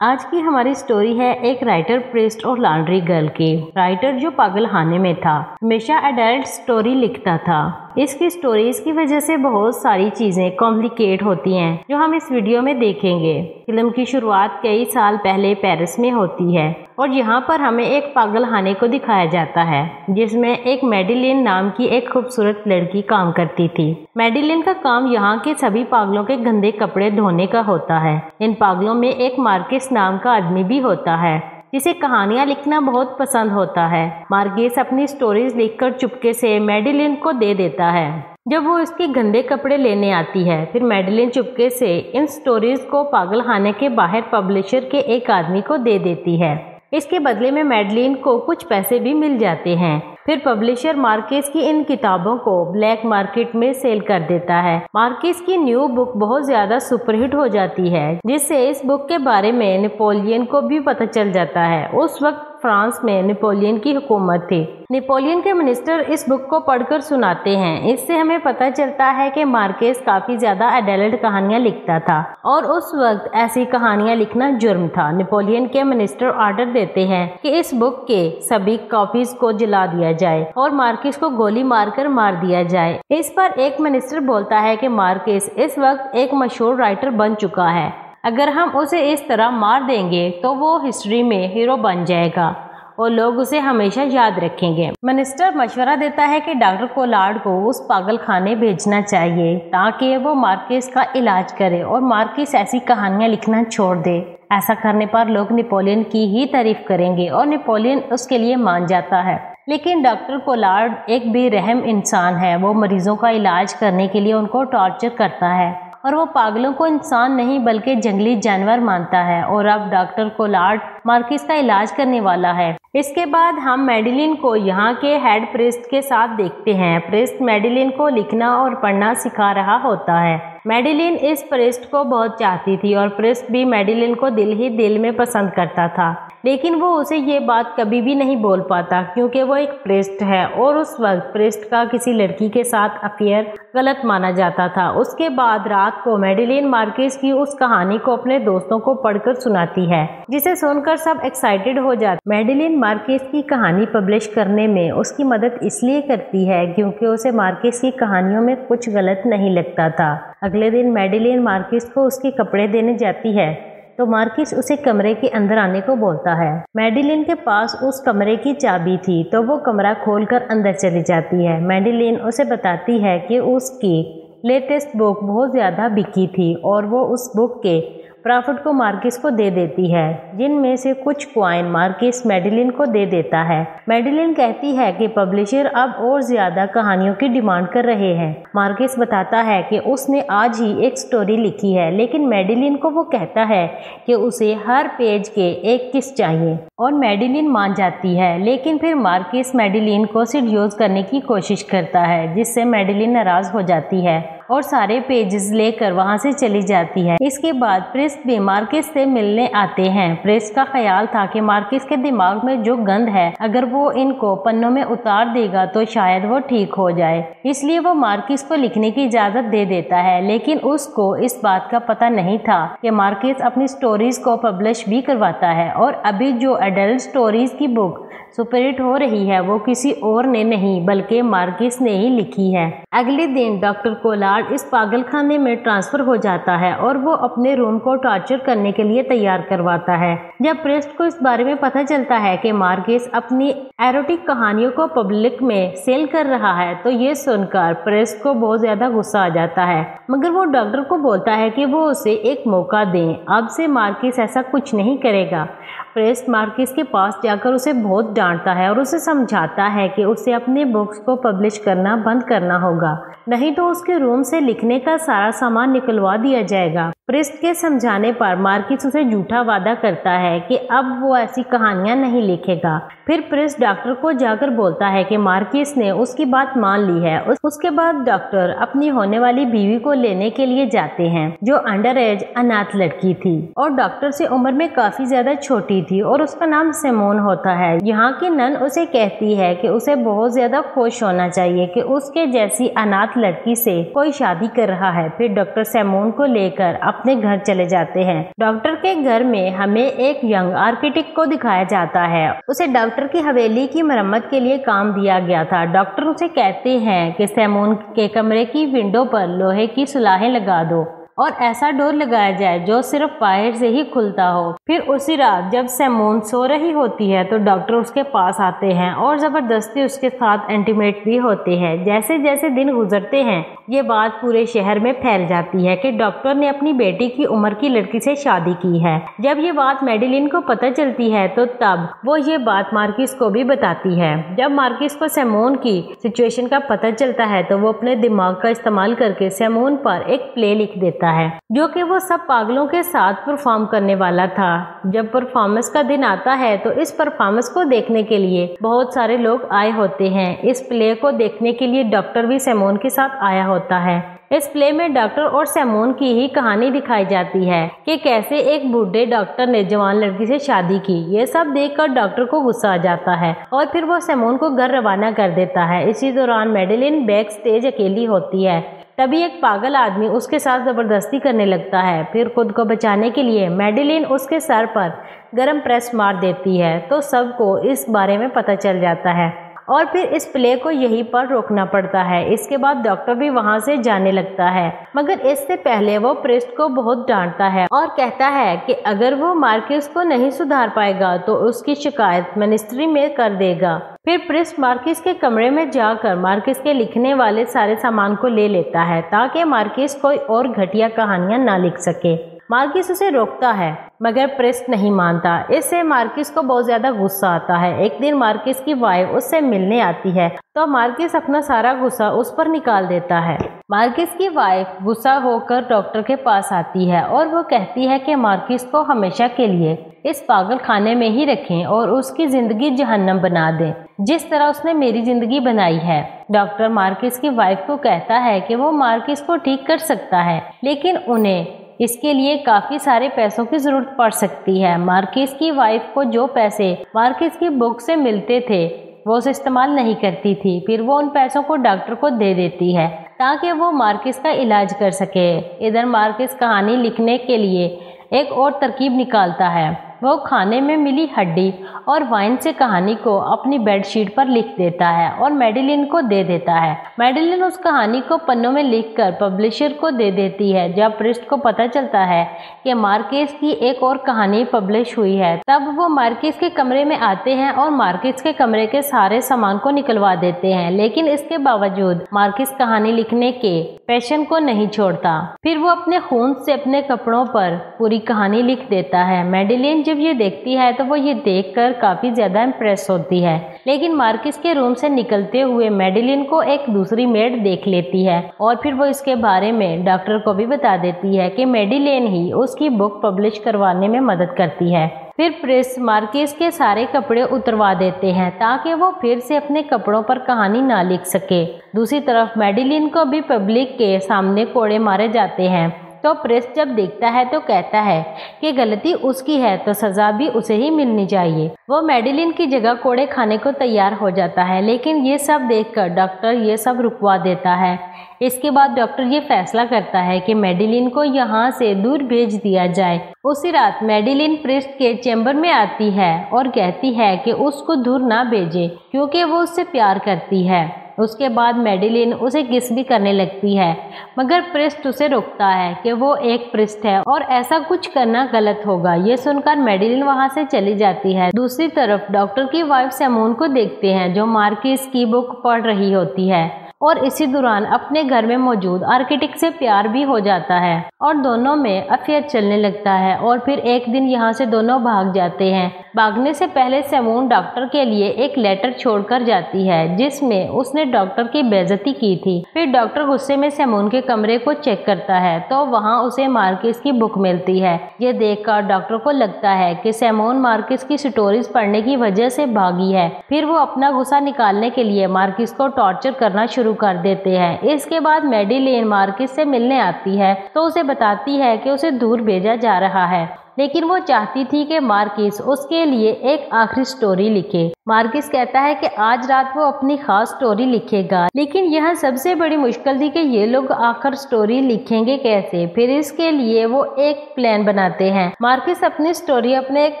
आज की हमारी स्टोरी है एक राइटर, प्रिस्ट और लॉन्ड्री गर्ल की। राइटर जो पागलखाने में था, हमेशा एडल्ट स्टोरी लिखता था। इसकी स्टोरीज की वजह से बहुत सारी चीजें कॉम्प्लिकेट होती हैं जो हम इस वीडियो में देखेंगे। फिल्म की शुरुआत कई साल पहले पेरिस में होती है और यहाँ पर हमें एक पागलखाने को दिखाया जाता है जिसमें एक मैडिलिन नाम की एक खूबसूरत लड़की काम करती थी। मैडिलिन का काम यहाँ के सभी पागलों के गंदे कपड़े धोने का होता है। इन पागलों में एक मार्केस नाम का आदमी भी होता है जिसे कहानियां लिखना बहुत पसंद होता है। मार्केस अपनी स्टोरीज लिखकर चुपके से मैडिलिन को दे देता है जब वो इसके गंदे कपड़े लेने आती है। फिर मैडिलिन चुपके से इन स्टोरीज को पागलखाने के बाहर पब्लिशर के एक आदमी को दे देती है। इसके बदले में मैडिलिन को कुछ पैसे भी मिल जाते हैं। फिर पब्लिशर मार्केस की इन किताबों को ब्लैक मार्केट में सेल कर देता है। मार्केस की न्यू बुक बहुत ज्यादा सुपरहिट हो जाती है जिससे इस बुक के बारे में नेपोलियन को भी पता चल जाता है। उस वक्त फ्रांस में नेपोलियन की हुकूमत थी। नेपोलियन के मिनिस्टर इस बुक को पढ़कर सुनाते हैं। इससे हमें पता चलता है कि मार्केस काफी ज्यादा एडल्ट कहानियां लिखता था और उस वक्त ऐसी कहानियां लिखना जुर्म था। नेपोलियन के मिनिस्टर ऑर्डर देते हैं कि इस बुक के सभी कॉपीज को जला दिया जाए और मार्केस को गोली मारकर मार दिया जाए। इस पर एक मिनिस्टर बोलता है कि मार्केस इस वक्त एक मशहूर राइटर बन चुका है, अगर हम उसे इस तरह मार देंगे तो वो हिस्ट्री में हीरो बन जाएगा और लोग उसे हमेशा याद रखेंगे। मिनिस्टर मशवरा देता है कि डॉक्टर कोलार्ड को उस पागलखाने भेजना चाहिए ताकि वो मार्केस का इलाज करे और मार्केस ऐसी कहानियां लिखना छोड़ दे। ऐसा करने पर लोग नेपोलियन की ही तारीफ करेंगे और नेपोलियन उसके लिए मान जाता है। लेकिन डॉक्टर कोलार्ड एक बेरहम इंसान है। वो मरीजों का इलाज करने के लिए उनको टॉर्चर करता है और वो पागलों को इंसान नहीं बल्कि जंगली जानवर मानता है। और अब डॉक्टर कोलार्ड मार्केस का इलाज करने वाला है। इसके बाद हम मैडिलिन को यहाँ के हेड प्रिस्ट के साथ देखते हैं। प्रिस्ट मैडिलिन को लिखना और पढ़ना सिखा रहा होता है। मैडिलिन इस प्रिस्ट को बहुत चाहती थी और प्रिस्ट भी मैडिलिन को दिल ही दिल में पसंद करता था, लेकिन वो उसे ये बात कभी भी नहीं बोल पाता क्योंकि वो एक प्रिस्ट है और उस वक्त प्रिस्ट का किसी लड़की के साथ अफेयर गलत माना जाता था। उसके बाद रात को मैडिलिन मार्केस की उस कहानी को अपने दोस्तों को पढ़कर सुनाती है जिसे सुनकर सब एक्साइटेड हो जाते। मैडिलिन मार्केस की कहानी पब्लिश करने में उसकी मदद इसलिए करती है क्योंकि उसे मार्केस की कहानियों में कुछ गलत नहीं लगता था। अगले दिन मैडिलिन मार्केस को उसके कपड़े देने जाती है तो मार्केस उसे कमरे के अंदर आने को बोलता है। मैडिलिन के पास उस कमरे की चाबी थी तो वो कमरा खोलकर अंदर चली जाती है। मैडिलिन उसे बताती है कि उसकी लेटेस्ट बुक बहुत ज़्यादा बिकी थी और वो उस बुक के प्रॉफिट को मार्केस को दे देती है, जिनमें से कुछ कॉइन मार्केस मैडिलिन को दे देता है। मैडिलिन कहती है कि पब्लिशर अब और ज्यादा कहानियों की डिमांड कर रहे हैं। मार्केस बताता है कि उसने आज ही एक स्टोरी लिखी है, लेकिन मैडिलिन को वो कहता है कि उसे हर पेज के एक किस चाहिए और मैडिलिन मान जाती है। लेकिन फिर मार्केस मैडिलिन को सीड्यूस करने की कोशिश करता है जिससे मैडिलिन नाराज हो जाती है और सारे पेजेस लेकर वहां से चली जाती है। इसके बाद प्रिस्ट भी मार्केस से मिलने आते हैं। प्रिस्ट का ख्याल था कि मार्केस के दिमाग में जो गंद है अगर वो इनको पन्नों में उतार देगा तो शायद वो ठीक हो जाए, इसलिए वो मार्केस को लिखने की इजाजत दे देता है। लेकिन उसको इस बात का पता नहीं था कि मार्केस अपनी स्टोरीज को पब्लिश भी करवाता है और अभी जो एडल्ट स्टोरीज की बुक सुपरहिट हो रही है वो किसी और ने नहीं बल्कि मार्केस ने ही लिखी है। अगले दिन डॉक्टर कोलार्ड इस पागलखाने में ट्रांसफर हो जाता है और वो अपने रूम को टॉर्चर करने के लिए तैयार करवाता है। जब प्रिस्ट को इस बारे में पता चलता है कि मार्केस अपनी एरोटिक कहानियों को पब्लिक में सेल कर रहा है तो ये सुनकर प्रिस्ट को बहुत ज्यादा गुस्सा आ जाता है, मगर वो डॉक्टर को बोलता है कि वो उसे एक मौका दें। अब से मार्केस ऐसा कुछ नहीं करेगा। प्रिस्ट मार्केस के पास जाकर उसे बहुत डांटता है और उसे समझाता है कि उसे अपनी बुक्स को पब्लिश करना बंद करना होगा, नहीं तो उसके रूम से लिखने का सारा सामान निकलवा दिया जाएगा। प्रिस्ट के समझाने पर मार्केस उसे झूठा वादा करता है कि अब वो ऐसी कहानियां नहीं लिखेगा। फिर प्रिस्ट डॉक्टर को जाकर बोलता है कि मार्केस ने उसकी बात मान ली है। उसके बाद डॉक्टर अपनी होने वाली बीवी को लेने के लिए जाते हैं जो अंडर एज अनाथ लड़की थी और डॉक्टर से उम्र में काफी ज्यादा छोटी थी और उसका नाम सिमोन होता है। यहाँ की नन उसे कहती है कि उसे बहुत ज्यादा खुश होना चाहिए कि उसके जैसी अनाथ लड़की से कोई शादी कर रहा है। फिर डॉक्टर सिमोन को लेकर अपने घर चले जाते हैं। डॉक्टर के घर में हमें एक यंग आर्किटेक्ट को दिखाया जाता है। उसे डॉक्टर की हवेली की मरम्मत के लिए काम दिया गया था। डॉक्टर उसे कहते हैं कि सैमून के कमरे की विंडो पर लोहे की सुलाहें लगा दो और ऐसा डोर लगाया जाए जो सिर्फ बाहर से ही खुलता हो। फिर उसी रात जब सैमून सो रही होती है तो डॉक्टर उसके पास आते हैं और जबरदस्ती उसके साथ इंटीमेट भी होते हैं। जैसे जैसे दिन गुजरते हैं ये बात पूरे शहर में फैल जाती है कि डॉक्टर ने अपनी बेटी की उम्र की लड़की से शादी की है। जब ये बात मैडिलिन को पता चलती है तो तब वो ये बात मार्किस को भी बताती है। जब मार्किस को सैमून की सिचुएशन का पता चलता है तो वो अपने दिमाग का इस्तेमाल करके सैमून पर एक प्ले लिख देता है जो कि वो सब पागलों के साथ परफॉर्म करने वाला था। जब परफॉर्मेंस का दिन आता है तो इस परफॉर्मेंस को देखने के लिए बहुत सारे लोग आए होते हैं। इस प्ले को देखने के लिए डॉक्टर भी सैमून के साथ आया होता है। इस प्ले में डॉक्टर और सैमून की ही कहानी दिखाई जाती है कि कैसे एक बूढ़े डॉक्टर ने जवान लड़की से शादी की। ये सब देखकर डॉक्टर को गुस्सा आ जाता है और फिर वो सैमून को घर रवाना कर देता है। इसी दौरान मैडिलिन बैक स्टेज अकेली होती है। तभी एक पागल आदमी उसके साथ जबरदस्ती करने लगता है। फिर खुद को बचाने के लिए मैडिलिन उसके सर पर गरम प्रेस मार देती है तो सबको इस बारे में पता चल जाता है और फिर इस प्ले को यहीं पर रोकना पड़ता है। इसके बाद डॉक्टर भी वहां से जाने लगता है, मगर इससे पहले वो प्रिस्ट को बहुत डांटता है और कहता है कि अगर वो मार्किस को नहीं सुधार पाएगा तो उसकी शिकायत मिनिस्ट्री में कर देगा। फिर प्रिस्ट मार्किस के कमरे में जाकर मार्किस के लिखने वाले सारे सामान को ले लेता है ताकि मार्किस कोई और घटिया कहानियां ना लिख सके। मार्किस उसे रोकता है मगर प्रिस्ट नहीं मानता। इससे मार्किस को बहुत ज्यादा गुस्सा आता है। एक दिन मार्किस की वाइफ उससे मिलने आती है तो मार्किस अपना सारा गुस्सा उस पर निकाल देता है। मार्किस की वाइफ गुस्सा होकर डॉक्टर के पास आती है और वो कहती है कि मार्किस को हमेशा के लिए इस पागल खाने में ही रखें और उसकी जिंदगी जहन्नम बना दें जिस तरह उसने मेरी जिंदगी बनाई है। डॉक्टर मार्किस की वाइफ को कहता है कि वो मार्किस को ठीक कर सकता है लेकिन उन्हें इसके लिए काफी सारे पैसों की जरूरत पड़ सकती है। मार्किस की वाइफ को जो पैसे मार्किस की बुक से मिलते थे वो उसे इस्तेमाल नहीं करती थी। फिर वो उन पैसों को डॉक्टर को दे देती है ताकि वो मार्किस का इलाज कर सके। इधर मार्किस कहानी लिखने के लिए एक और तरकीब निकालता है। वो खाने में मिली हड्डी और वाइन से कहानी को अपनी बेडशीट पर लिख देता है और मैडिलिन को दे देता है। मैडिलिन उस कहानी को पन्नों में लिखकर पब्लिशर को दे देती है। जब प्रिस्ट को पता चलता है कि मार्किस की एक और कहानी पब्लिश हुई है तब वो मार्किस के कमरे में आते हैं और मार्किस के कमरे के सारे सामान को निकलवा देते हैं, लेकिन इसके बावजूद मार्किस कहानी लिखने के पैशन को नहीं छोड़ता। फिर वो अपने खून से अपने कपड़ों पर पूरी कहानी लिख देता है। मैडिलिन जब ये देखती है तो वो ये देखकर काफी ज्यादा इम्प्रेस होती है, लेकिन मार्किस के रूम से निकलते हुए मैडिलिन को एक दूसरी मेड देख लेती है और फिर वो इसके बारे में डॉक्टर को भी बता देती है कि मैडिलिन ही उसकी बुक पब्लिश करवाने में मदद करती है। फिर प्रिस्ट मार्किस के सारे कपड़े उतरवा देते हैं ताकि वो फिर से अपने कपड़ों पर कहानी ना लिख सके। दूसरी तरफ मैडिलिन को भी पब्लिक के सामने कोड़े मारे जाते हैं तो प्रिस्ट जब देखता है तो कहता है कि गलती उसकी है तो सजा भी उसे ही मिलनी चाहिए। वो मैडिलिन की जगह कोड़े खाने को तैयार हो जाता है, लेकिन ये सब देखकर डॉक्टर ये सब रुकवा देता है। इसके बाद डॉक्टर ये फैसला करता है कि मैडिलिन को यहाँ से दूर भेज दिया जाए। उसी रात मैडिलिन प्रिस्ट के चैम्बर में आती है और कहती है कि उसको दूर ना भेजे क्योंकि वो उससे प्यार करती है। उसके बाद मैडिलिन उसे किस भी करने लगती है, मगर प्रिस्ट उसे रोकता है कि वो एक प्रिस्ट है और ऐसा कुछ करना गलत होगा। ये सुनकर मैडिलिन वहां से चली जाती है। दूसरी तरफ डॉक्टर की वाइफ सैमून को देखते हैं जो मार्किस की बुक पढ़ रही होती है और इसी दौरान अपने घर में मौजूद आर्किटेक्ट से प्यार भी हो जाता है और दोनों में अफेयर चलने लगता है और फिर एक दिन यहाँ से दोनों भाग जाते हैं। भागने से पहले सैमून डॉक्टर के लिए एक लेटर छोड़कर जाती है जिसमें उसने डॉक्टर की बेइज्जती की थी। फिर डॉक्टर गुस्से में सैमून के कमरे को चेक करता है तो वहाँ उसे मार्किस की बुक मिलती है। ये देखकर डॉक्टर को लगता है कि सैमून मार्किस की स्टोरीज पढ़ने की वजह से भागी है। फिर वो अपना गुस्सा निकालने के लिए मार्किस को टॉर्चर करना शुरू कर देते हैं। इसके बाद मैडिलिन मार्किस से मिलने आती है तो उसे बताती है कि उसे दूर भेजा जा रहा है। लेकिन वो चाहती थी कि मार्किस उसके लिए एक आखिरी स्टोरी लिखे। मार्किस कहता है कि आज रात वो अपनी खास स्टोरी लिखेगा, लेकिन यह सबसे बड़ी मुश्किल थी कि ये लोग आखिर स्टोरी लिखेंगे कैसे। फिर इसके लिए वो एक प्लान बनाते हैं। मार्किस अपनी स्टोरी अपने एक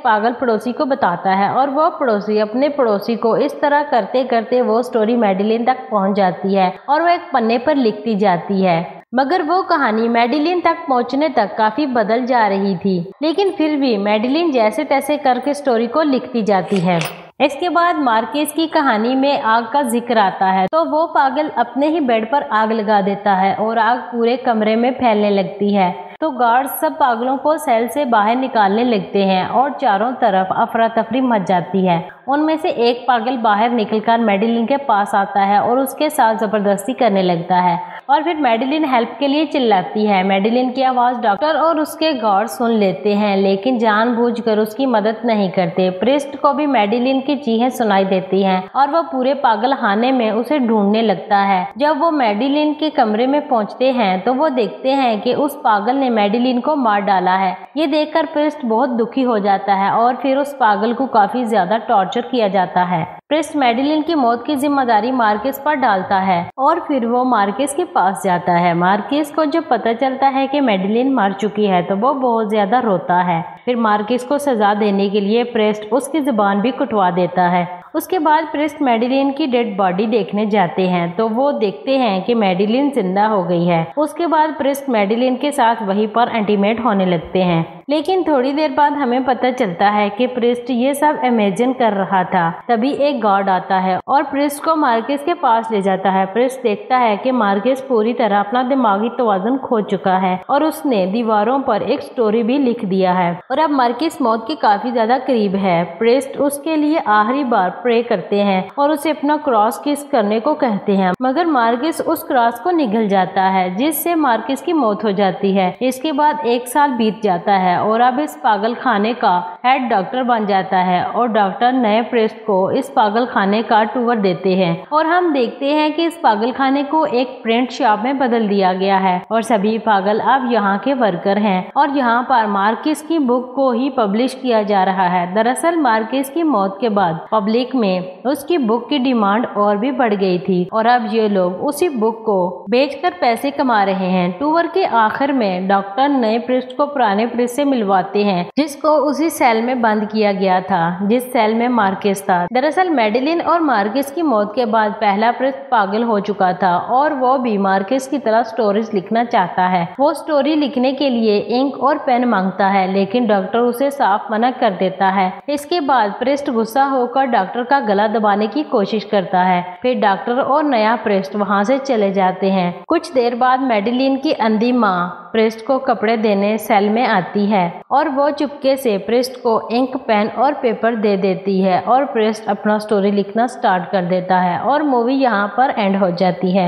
पागल पड़ोसी को बताता है और वो पड़ोसी अपने पड़ोसी को इस तरह करते करते वो स्टोरी मैडिलिन तक पहुंच जाती है और वो एक पन्ने पर लिखती जाती है। मगर वो कहानी मैडिलिन तक पहुंचने तक काफी बदल जा रही थी, लेकिन फिर भी मैडिलिन जैसे तैसे करके स्टोरी को लिखती जाती है। इसके बाद मार्किस की कहानी में आग का जिक्र आता है, तो वो पागल अपने ही बेड पर आग लगा देता है और आग पूरे कमरे में फैलने लगती है। तो गार्ड्स सब पागलों को सेल से बाहर निकालने लगते हैं और चारों तरफ अफरा तफरी मच जाती है। उनमें से एक पागल बाहर निकलकर मैडिलिन के पास आता है और उसके साथ जबरदस्ती करने लगता है और फिर मैडिलिन हेल्प के लिए चिल्लाती है। मैडिलिन की आवाज डॉक्टर और उसके गार्ड सुन लेते हैं, लेकिन जानबूझकर उसकी मदद नहीं करते। प्रिस्ट को भी मैडिलिन की चीखें सुनाई देती हैं और वह पूरे पागलखाने में उसे ढूंढने लगता है। जब वो मैडिलिन के कमरे में पहुंचते हैं तो वो देखते हैं कि उस पागल ने मैडिलिन को मार डाला है। ये देखकर प्रिस्ट बहुत दुखी हो जाता है और फिर उस पागल को काफी ज्यादा टॉर्चर किया जाता है। प्रिस्ट मैडिलिन की मौत की जिम्मेदारी मार्किस पर डालता है और फिर वो मार्किस के पास जाता है। मार्किस को जब पता चलता है कि मैडिलिन मर चुकी है तो वो बहुत ज्यादा रोता है। फिर मार्किस को सजा देने के लिए प्रिस्ट उसकी जुबान भी कटवा देता है। उसके बाद प्रिस्ट मैडिलिन की डेड बॉडी देखने जाते हैं तो वो देखते हैं कि मैडिलिन जिंदा हो गई है। उसके बाद प्रिस्ट मैडिलिन के साथ वहीं पर इंटीमेट होने लगते हैं, लेकिन थोड़ी देर बाद हमें पता चलता है कि प्रिस्ट ये सब इमेजिन कर रहा था। तभी एक गार्ड आता है और प्रिस्ट को मार्किस के पास ले जाता है। प्रिस्ट देखता है कि मार्किस पूरी तरह अपना दिमागी तवाज़ुन खो चुका है और उसने दीवारों पर एक स्टोरी भी लिख दिया है और अब मार्किस मौत के काफी ज्यादा करीब है। प्रिस्ट उसके लिए आखिरी बार प्रे करते हैं और उसे अपना क्रॉस किस करने को कहते हैं, मगर मार्किस उस क्रॉस को निगल जाता है जिससे मार्किस की मौत हो जाती है। इसके बाद 1 साल बीत जाता है और अब इस पागल खाने का हेड डॉक्टर बन जाता है और डॉक्टर नए प्रिस्ट को इस पागल खाने का टूर देते हैं और हम देखते हैं कि इस पागल खाने को एक प्रिंट शॉप में बदल दिया गया है और सभी पागल अब यहाँ के वर्कर हैं और यहाँ पर मार्किस की बुक को ही पब्लिश किया जा रहा है। दरअसल मार्किस की मौत के बाद पब्लिक में उसकी बुक की डिमांड और भी बढ़ गई थी और अब ये लोग उसी बुक को बेचकर पैसे कमा रहे हैं। टूर के आखिर में डॉक्टर नए प्रिस्ट को पुराने प्रिस्ट से मिलवाते हैं जिसको उसी सेल में बंद किया गया था जिस सेल में मार्किस था। दरअसल मैडिलिन और मार्किस की मौत के बाद पहला प्रिस्ट पागल हो चुका था और वो भी मार्किस की तरह स्टोरीज लिखना चाहता है। वो स्टोरी लिखने के लिए इंक और पेन मांगता है, लेकिन डॉक्टर उसे साफ मना कर देता है। इसके बाद प्रिस्ट गुस्सा होकर डॉक्टर का गला दबाने की कोशिश करता है। फिर डॉक्टर और नया प्रिस्ट वहाँ से चले जाते हैं। कुछ देर बाद मैडिलिन की अंधी माँ प्रिस्ट को कपड़े देने सेल में आती है और वो चुपके से प्रिस्ट को इंक पेन और पेपर दे देती है और प्रिस्ट अपना स्टोरी लिखना स्टार्ट कर देता है और मूवी यहाँ पर एंड हो जाती है।